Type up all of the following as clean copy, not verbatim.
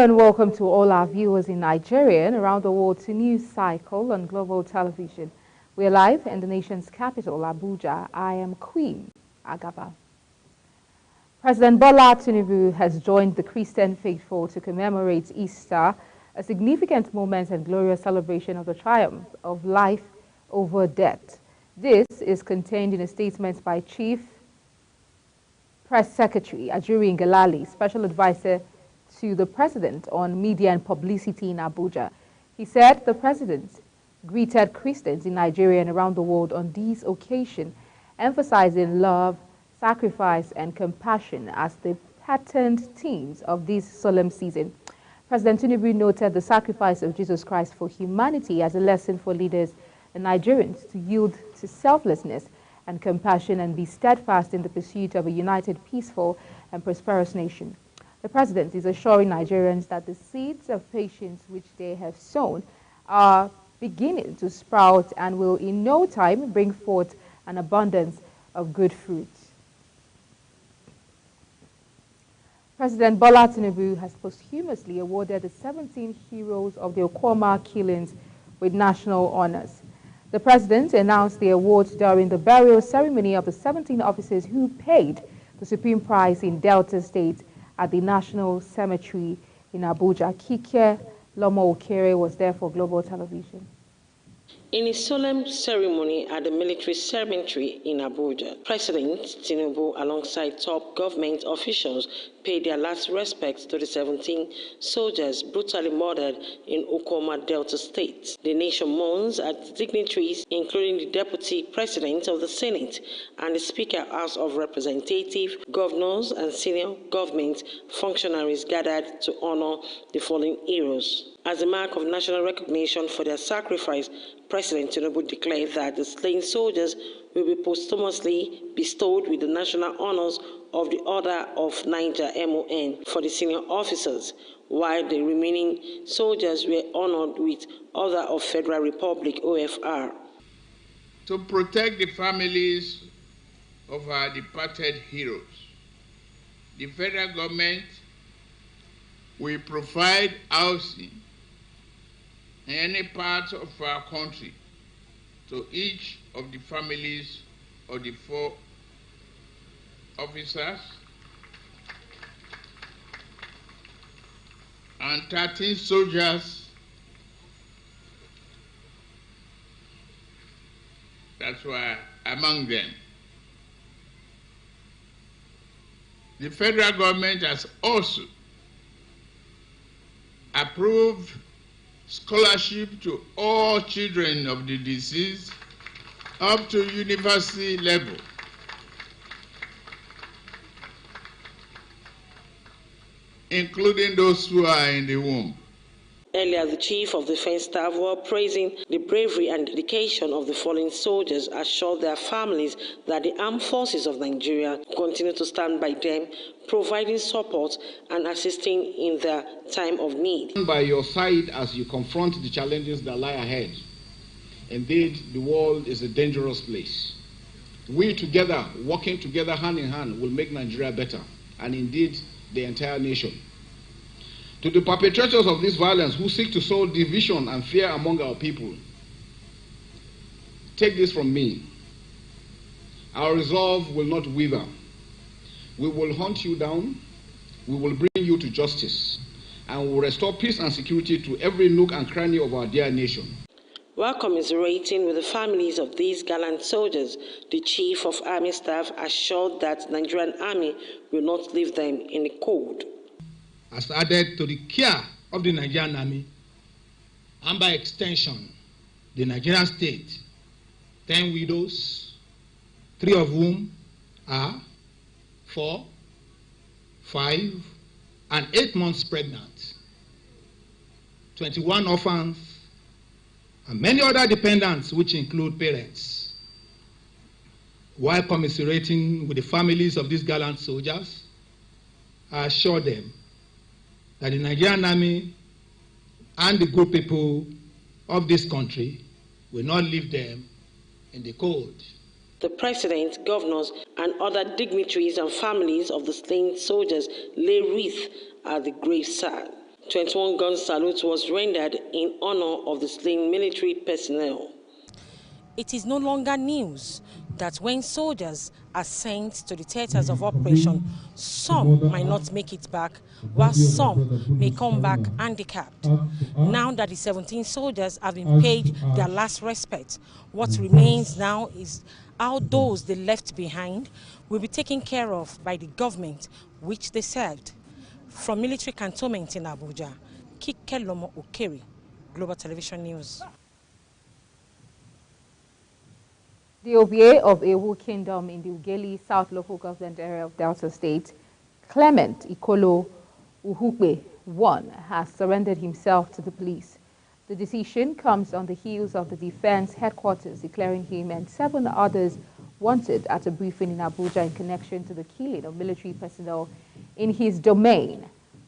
Hello and welcome to all our viewers in Nigeria and around the world to News Cycle on Global Television. We are live in the nation's capital, Abuja. I am Queen Agaba. President Bola Tinubu has joined the Christian faithful to commemorate Easter, a significant moment and glorious celebration of the triumph of life over death. This is contained in a statement by Chief Press Secretary Ajuri Ngelale, Special Advisor to the President on Media and Publicity in Abuja. He said the President greeted Christians in Nigeria and around the world on this occasion, emphasizing love, sacrifice, and compassion as the patterned themes of this solemn season. President Tinubu noted the sacrifice of Jesus Christ for humanity as a lesson for leaders and Nigerians to yield to selflessness and compassion and be steadfast in the pursuit of a united, peaceful, and prosperous nation. The President is assuring Nigerians that the seeds of patience which they have sown are beginning to sprout and will in no time bring forth an abundance of good fruits. President Bola Tinubu has posthumously awarded the 17 heroes of the Okoma killings with national honors. The President announced the awards during the burial ceremony of the 17 officers who paid the supreme price in Delta State at the National Cemetery in Abuja. Kike Lomo Okere was there for Global Television. In a solemn ceremony at the military cemetery in Abuja, President Tinubu, alongside top government officials, paid their last respects to the 17 soldiers brutally murdered in Okoma, Delta State. The nation mourns at dignitaries, including the Deputy President of the Senate and the Speaker House of Representatives, governors, and senior government functionaries gathered to honor the fallen heroes. As a mark of national recognition for their sacrifice, President Tinubu declared that the slain soldiers will be posthumously bestowed with the national honors of the Order of Niger MON for the senior officers, while the remaining soldiers were honored with Order of Federal Republic OFR. To protect the families of our departed heroes, the federal government will provide housing in any part of our country to each of the families of the 4 officers and 13 soldiers that were among them. The federal government has also approved scholarship to all children of the deceased up to university level. Including those who are in the womb. Earlier, the Chief of Defense Staff, while praising the bravery and dedication of the fallen soldiers, assured their families that the armed forces of Nigeria continue to stand by them, providing support and assisting in their time of need. By your side as you confront the challenges that lie ahead. Indeed, the world is a dangerous place. We together, working together hand in hand, will make Nigeria better, and indeed, the entire nation. To the perpetrators of this violence who seek to sow division and fear among our people, take this from me. Our resolve will not wither. We will hunt you down, we will bring you to justice, and we will restore peace and security to every nook and cranny of our dear nation. While commiserating with the families of these gallant soldiers, the Chief of Army Staff assured that the Nigerian Army will not leave them in the cold. Has added to the care of the Nigerian Army, and by extension, the Nigerian state, 10 widows, 3 of whom are 4, 5, and 8 months pregnant, 21 orphans, and many other dependents, which include parents. While commiserating with the families of these gallant soldiers, I assure them that the Nigerian Army and the good people of this country will not leave them in the cold. The President, governors, and other dignitaries and families of the slain soldiers lay wreath at the graveside. 21 gun salute was rendered in honor of the slain military personnel. It is no longer news that when soldiers are sent to the theaters of operation, some might not make it back, while some may come back handicapped. Now that the 17 soldiers have been paid their last respect, what remains now is how those they left behind will be taken care of by the government which they served. From military cantonment in Abuja, Kike Lomo Okeri, Global Television News. The OVA of Ewu Kingdom in the Ugeli South Local Government Area of Delta State, Clement Ikolo Uhukbe I, has surrendered himself to the police. The decision comes on the heels of the Defense Headquarters declaring him and 7 others wanted at a briefing in Abuja in connection to the killing of military personnel in his domain.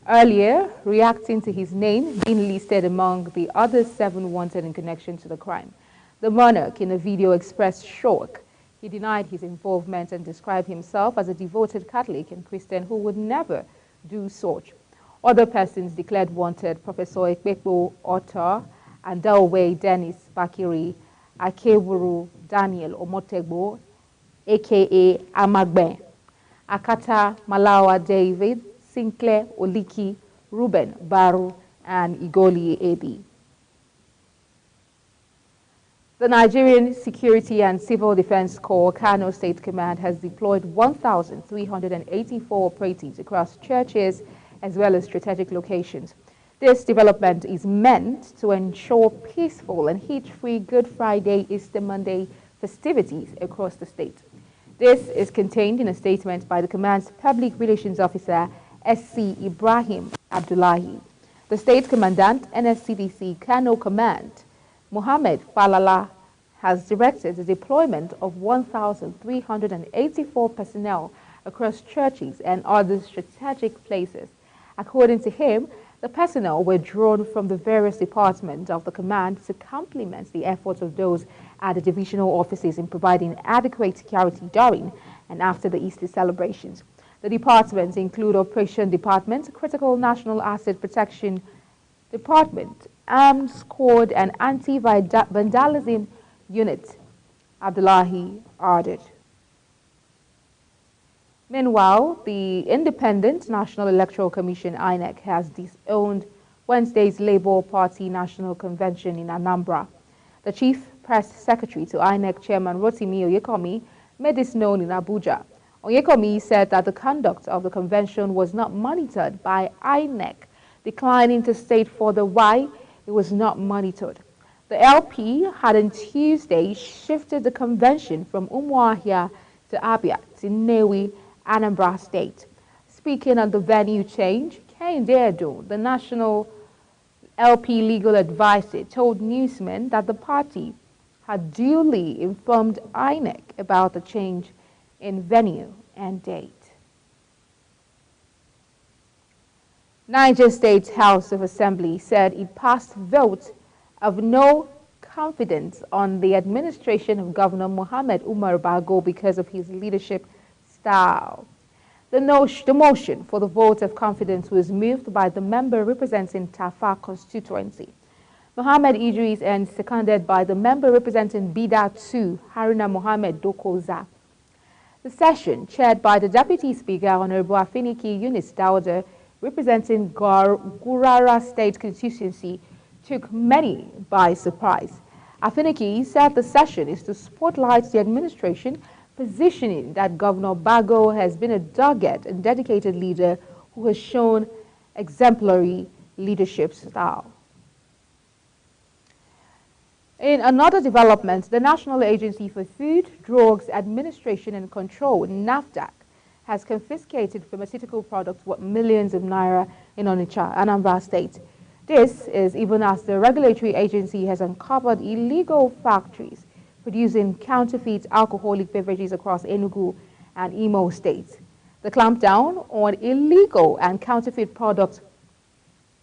Earlier, reacting to his name being listed among the other 7 wanted in connection to the crime, the monarch in a video expressed shock. He denied his involvement and described himself as a devoted Catholic and Christian who would never do such. Other persons declared wanted: Professor Ekpekpo Otta, Andalwe Dennis Bakiri, Akewuru Daniel Omotegbo, aka Amagbe, Akata Malawa David, Sinclair Oliki, Ruben Baru, and Igoli Ebi. The Nigerian Security and Civil Defense Corps, Kano State Command, has deployed 1,384 operatives across churches as well as strategic locations. This development is meant to ensure peaceful and hitch-free Good Friday, Easter Monday festivities across the state. This is contained in a statement by the command's Public Relations Officer, SC Ibrahim Abdullahi. The State Commandant, NSCDC Kano Command, Mohammed Falala, has directed the deployment of 1,384 personnel across churches and other strategic places. According to him, the personnel were drawn from the various departments of the command to complement the efforts of those at the divisional offices in providing adequate security during and after the Easter celebrations. The departments include Operation Department, Critical National Asset Protection Department, Armed Squad, and Anti-Vandalism Unit, Abdullahi added. Meanwhile, the Independent National Electoral Commission, INEC, has disowned Wednesday's Labour Party National Convention in Anambra. The Chief Press Secretary to INEC Chairman Rotimi Oyekomi made this known in Abuja. Oyekomi said that the conduct of the convention was not monitored by INEC, declining to state further why it was not monitored. The LP had on Tuesday shifted the convention from Umuahia to Abia to Nnewi, Anambra State. Speaking on the venue change, Kehinde Edo, the national LP legal advisor, told newsmen that the party had duly informed INEC about the change in venue and date. Niger State House of Assembly said it passed vote of no confidence on the administration of Governor Mohammed Umar Bago because of his leadership style. The motion for the vote of confidence was moved by the member representing Tafa constituency, Mohammed Idris, and seconded by the member representing Bida 2, Haruna Mohammed Dokoza. The session, chaired by the Deputy Speaker, Honorable Afiniki Yunus Dauda, representing Gurara State constituency, took many by surprise. Afiniki said the session is to spotlight the administration, positioning that Governor Bago has been a dogged and dedicated leader who has shown exemplary leadership style. In another development, the National Agency for Food, Drugs Administration and Control, NAFDAC, has confiscated pharmaceutical products worth millions of naira in Onitsha, Anambra State. This is even as the regulatory agency has uncovered illegal factories producing counterfeit alcoholic beverages across Enugu and Imo states. The clampdown on illegal and counterfeit products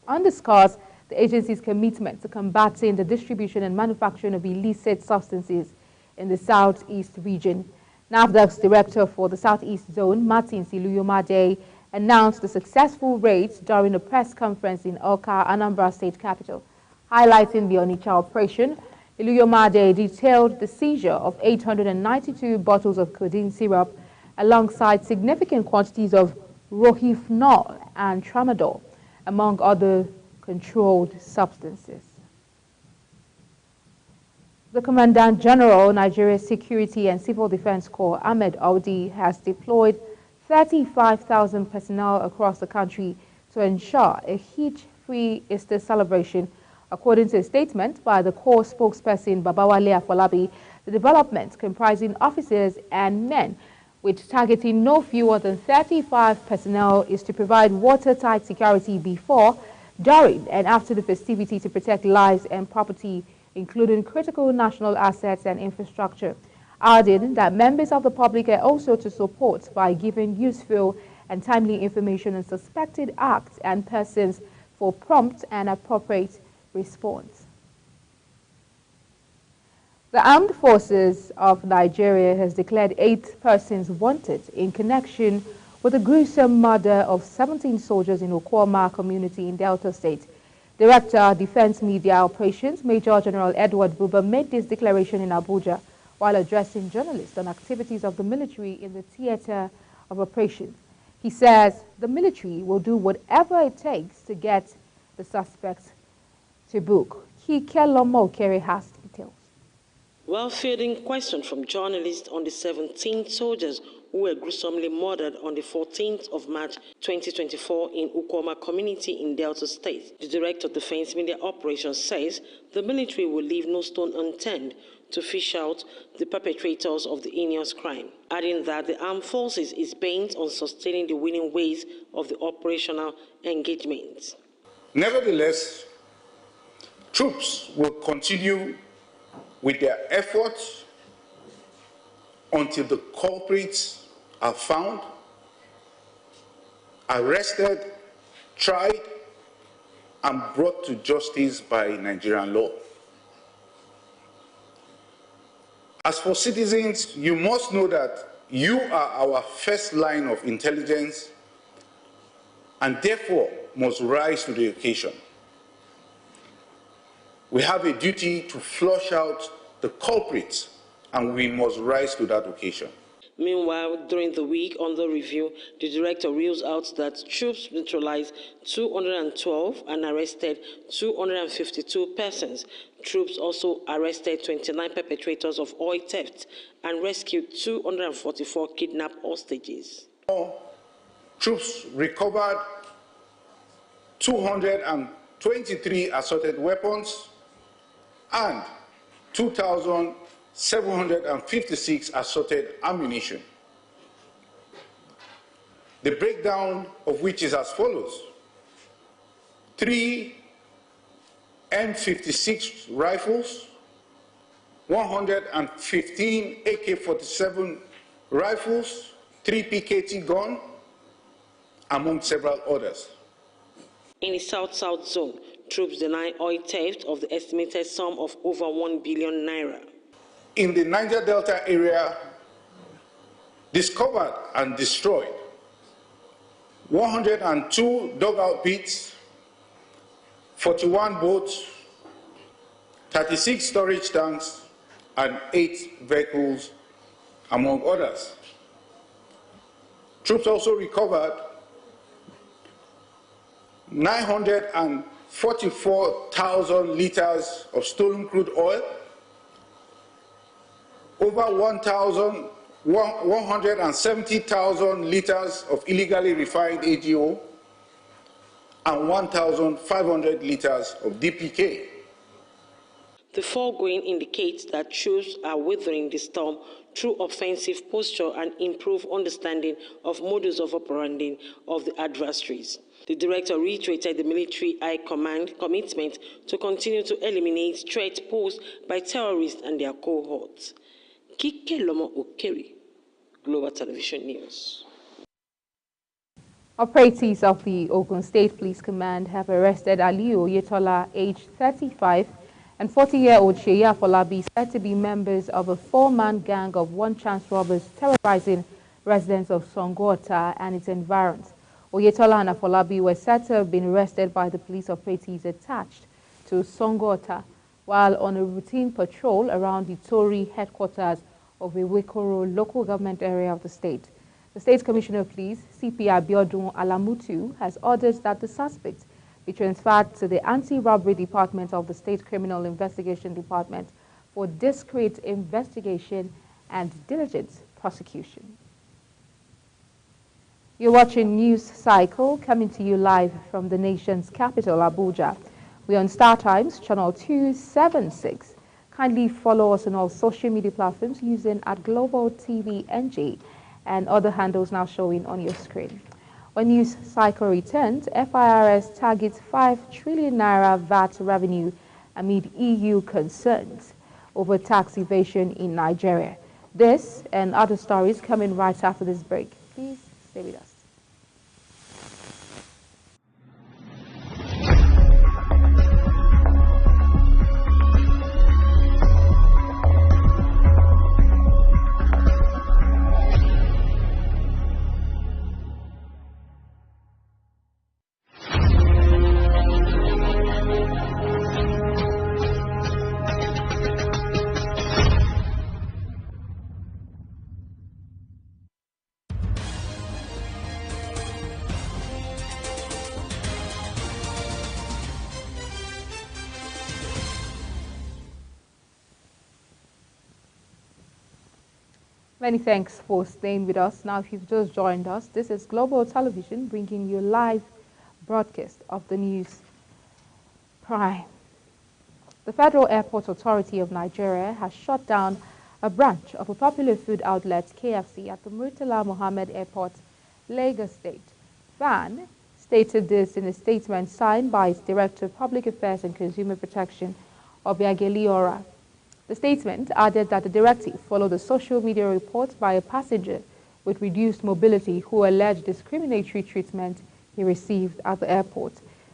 underscores the agency's commitment to combating the distribution and manufacturing of illicit substances in the Southeast region. NAFDAC's director for the Southeast Zone, Martin Siluyomade, announced the successful raid during a press conference in Awka, Anambra State capital. Highlighting the Onitsha operation, Iluyomade detailed the seizure of 892 bottles of codeine syrup alongside significant quantities of rohypnol and tramadol, among other controlled substances. The Commandant General, Nigeria's Security and Civil Defense Corps, Ahmed Audi, has deployed 35,000 personnel across the country to ensure a hitch-free Easter celebration. According to a statement by the Corps spokesperson Babawale Afolabi, the development comprising officers and men with targeting no fewer than 35 personnel is to provide watertight security before, during and after the festivity to protect lives and property, including critical national assets and infrastructure, adding that members of the public are also to support by giving useful and timely information on suspected acts and persons for prompt and appropriate response. The Armed Forces of Nigeria has declared 8 persons wanted in connection with the gruesome murder of 17 soldiers in Okwama community in Delta State. Director, Defense Media Operations, Major General Edward Buba made this declaration in Abuja while addressing journalists on activities of the military in the theater of operations. He says the military will do whatever it takes to get the suspects to book. Kikelomo Okere has details. While fielding questions from journalists on the 17 soldiers who were gruesomely murdered on the 14th of March 2024 in Ukwama community in Delta State, the Director of Defense Media Operations says the military will leave no stone unturned to fish out the perpetrators of the heinous crime, adding that the armed forces is bent on sustaining the winning ways of the operational engagement. Nevertheless, troops will continue with their efforts until the culprits are found, arrested, tried, and brought to justice by Nigerian law. As for citizens, you must know that you are our first line of intelligence and therefore must rise to the occasion. We have a duty to flush out the culprits, and we must rise to that occasion. Meanwhile, during the week under review, the director rules out that troops neutralized 212 and arrested 252 persons. Troops also arrested 29 perpetrators of oil theft and rescued 244 kidnapped hostages. Troops recovered 223 assorted weapons and 2,756 assorted ammunition. The breakdown of which is as follows: 3 M56 rifles, 115 AK-47 rifles, 3 PKT guns, among several others. In the South-South zone, troops deny oil theft of the estimated sum of over 1 billion naira. In the Niger Delta area, discovered and destroyed 102 dugout pits, 41 boats, 36 storage tanks, and 8 vehicles, among others. Troops also recovered 944,000 liters of stolen crude oil, over 170,000 liters of illegally refined AGO, and 1,500 liters of DPK. The foregoing indicates that troops are weathering the storm through offensive posture and improved understanding of modus of operandi of the adversaries. The director reiterated the military high command commitment to continue to eliminate threats posed by terrorists and their cohorts. Kikelomo Okere, Global Television News. Operatives of the Ogun State Police Command have arrested Aliyu Oyetola, aged 35, and 40-year-old Sheyi Afolabi, said to be members of a 4-man gang of one-chance robbers terrorizing residents of Songota and its environs. Oyetola and Afolabi were said to have been arrested by the police operatives attached to Songota while on a routine patrol around the Tory headquarters of Iwekoro local government area of the state. The State Commissioner of Police, CP Abiodun Alamutu, has ordered that the suspects be transferred to the Anti-Robbery Department of the State Criminal Investigation Department for discreet investigation and diligent prosecution. You're watching News Cycle, coming to you live from the nation's capital, Abuja. We're on Star Times, channel 276. Kindly follow us on all social media platforms using @GlobalTVNG and other handles now showing on your screen. When News Cycle returns, FIRS targets 5 trillion naira VAT revenue amid EU concerns over tax evasion in Nigeria. This and other stories coming right after this break. Please stay with us. Many thanks for staying with us. Now, if you've just joined us, this is Global Television bringing you live broadcast of the news prime. The Federal Airport Authority of Nigeria has shut down a branch of a popular food outlet, KFC, at the Murtala Mohammed Airport, Lagos State. VAN stated this in a statement signed by its Director of Public Affairs and Consumer Protection, Obiageli Ora. The statement added that the directive followed a social media report by a passenger with reduced mobility who alleged discriminatory treatment he received at the airport.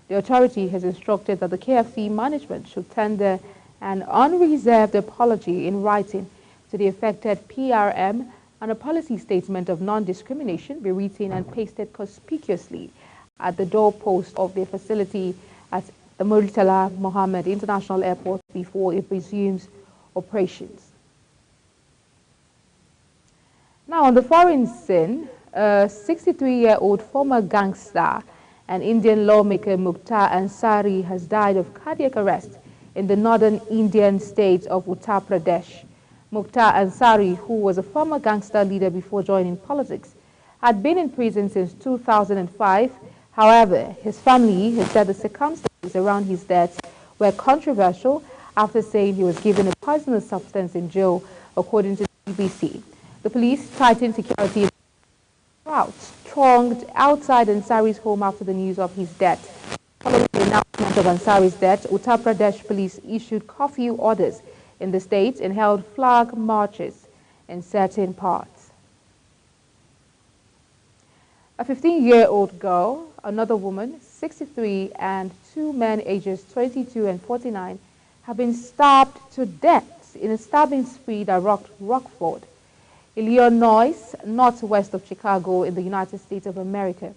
The authority has instructed that the KFC management should tender an unreserved apology in writing to the affected PRM and a policy statement of non-discrimination be written and pasted conspicuously at the doorpost of their facility at the Murtala Mohammed International Airport before it resumes operations. Now, on the foreign scene, a 63-year-old former gangster and Indian lawmaker Mukhtar Ansari has died of cardiac arrest in the northern Indian state of Uttar Pradesh. Mukhtar Ansari, who was a former gangster leader before joining politics, had been in prison since 2005. However, his family has said the circumstances around his death were controversial after saying he was given a poisonous substance in jail, according to the BBC. The police tightened security. Crowds thronged outside Ansari's home after the news of his death. Following the announcement of Ansari's death, Uttar Pradesh police issued curfew orders in the state and held flag marches in certain parts. A 15-year-old girl, another woman, 63, and 2 men ages 22 and 49 have been stabbed to death in a stabbing spree that rocked Rockford, Illinois, northwest of Chicago in the United States of America.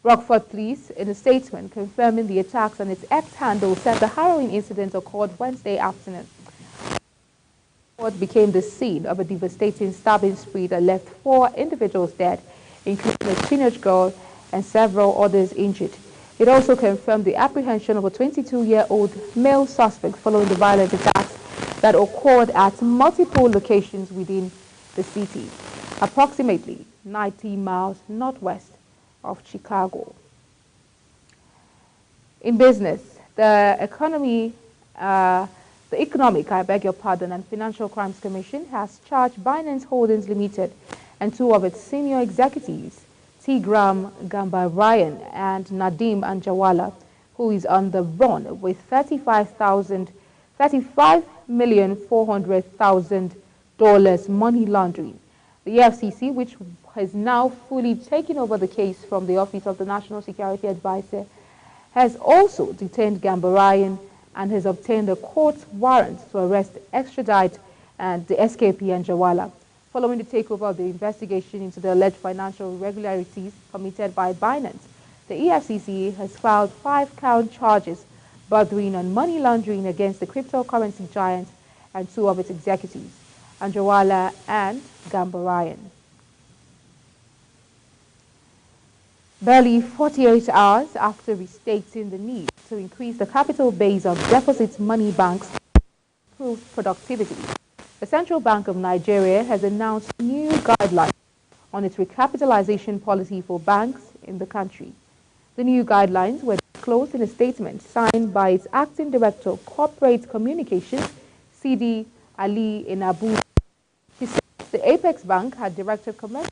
Rockford police, in a statement confirming the attacks on its X handle, said the harrowing incident occurred Wednesday afternoon. Rockford became the scene of a devastating stabbing spree that left 4 individuals dead, including a teenage girl and several others injured. It also confirmed the apprehension of a 22-year-old male suspect following the violent attacks that occurred at multiple locations within the city, approximately 90 miles northwest of Chicago. In business, the Economic and Financial Crimes Commission has charged Binance Holdings Limited and 2 of its senior executives, Tigran Gambaryan and Nadeem Anjawala, who is on the run with $35,400,000 money laundering. The FCC, which has now fully taken over the case from the Office of the National Security Advisor, has also detained Gambaryan and has obtained a court warrant to arrest, extradite, and the SKP Anjawala, following the takeover of the investigation into the alleged financial irregularities committed by Binance The EFCC has filed 5-count charges bordering on money laundering against the cryptocurrency giant and 2 of its executives, Anjarwalla and Gambaryan. Barely 48 hours after restating the need to increase the capital base of deposit money banks to improve productivity, the Central Bank of Nigeria has announced new guidelines on its recapitalization policy for banks in the country. The new guidelines were disclosed in a statement signed by its Acting Director of Corporate Communications, Sidi Ali in Abuja. He said the Apex Bank had directed commercial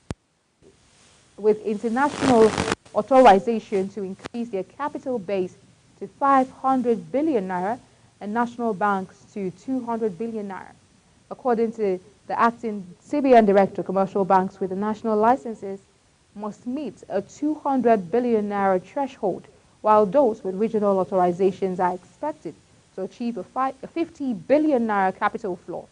with international authorization to increase their capital base to 500 billion naira and national banks to 200 billion naira. According to the acting CBN director, commercial banks with the national licenses must meet a 200 billion naira threshold, while those with regional authorizations are expected to achieve a 50 billion naira capital floor.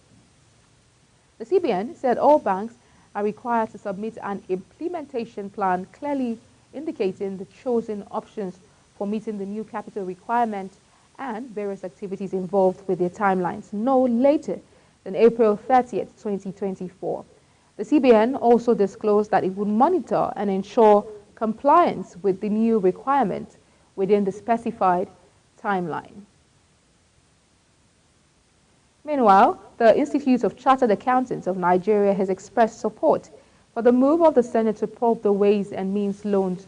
The CBN said all banks are required to submit an implementation plan clearly indicating the chosen options for meeting the new capital requirement and various activities involved with their timelines no later than April 30th, 2024. The CBN also disclosed that it would monitor and ensure compliance with the new requirement within the specified timeline. Meanwhile, the Institute of Chartered Accountants of Nigeria has expressed support for the move of the Senate to probe the Ways and Means loan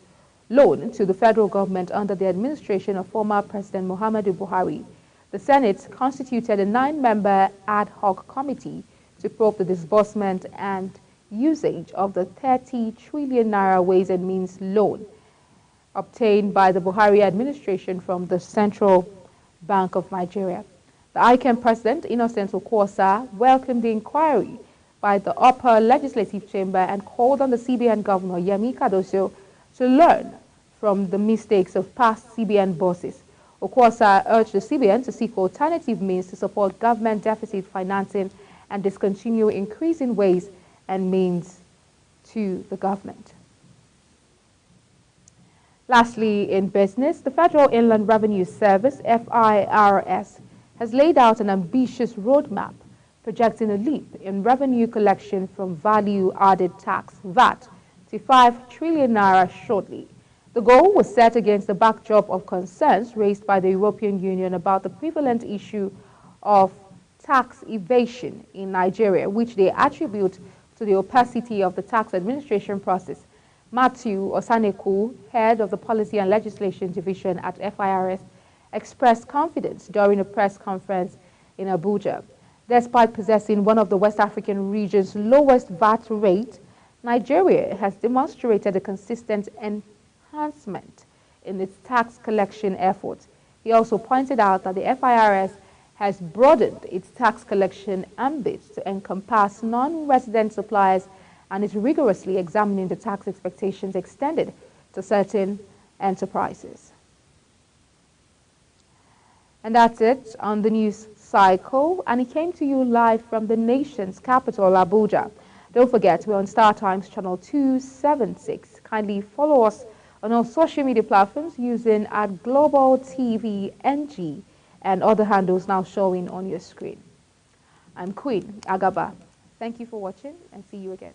to the federal government under the administration of former President Muhammadu Buhari. The Senate constituted a 9-member ad hoc committee to probe the disbursement and usage of the 30 trillion naira Ways and Means loan obtained by the Buhari administration from the Central Bank of Nigeria. The ICAN President, Innocent Okwuosa, welcomed the inquiry by the upper legislative chamber and called on the CBN Governor, Yemi Cardoso, to learn from the mistakes of past CBN bosses. Okwuosa urged the CBN to seek alternative means to support government deficit financing and discontinue increasing Ways and Means to the government. Lastly, in business, the Federal Inland Revenue Service, FIRS, has laid out an ambitious roadmap projecting a leap in revenue collection from value-added tax, VAT, to 5 trillion naira shortly. The goal was set against the backdrop of concerns raised by the European Union about the prevalent issue of tax evasion in Nigeria, which they attribute to the opacity of the tax administration process. Matthew Osaneku, head of the Policy and Legislation Division at FIRS, expressed confidence during a press conference in Abuja. Despite possessing one of the West African region's lowest VAT rate, Nigeria has demonstrated a consistent enhancement in its tax collection efforts. He also pointed out that the FIRS has broadened its tax collection ambit to encompass non-resident suppliers and is rigorously examining the tax expectations extended to certain enterprises. And that's it on the news cycle, and it came to you live from the nation's capital, Abuja. Don't forget, we're on Star Times channel 276. Kindly follow us on all social media platforms using @GlobalTVNG and other handles now showing on your screen. I'm Queen Agaba. Thank you for watching and see you again.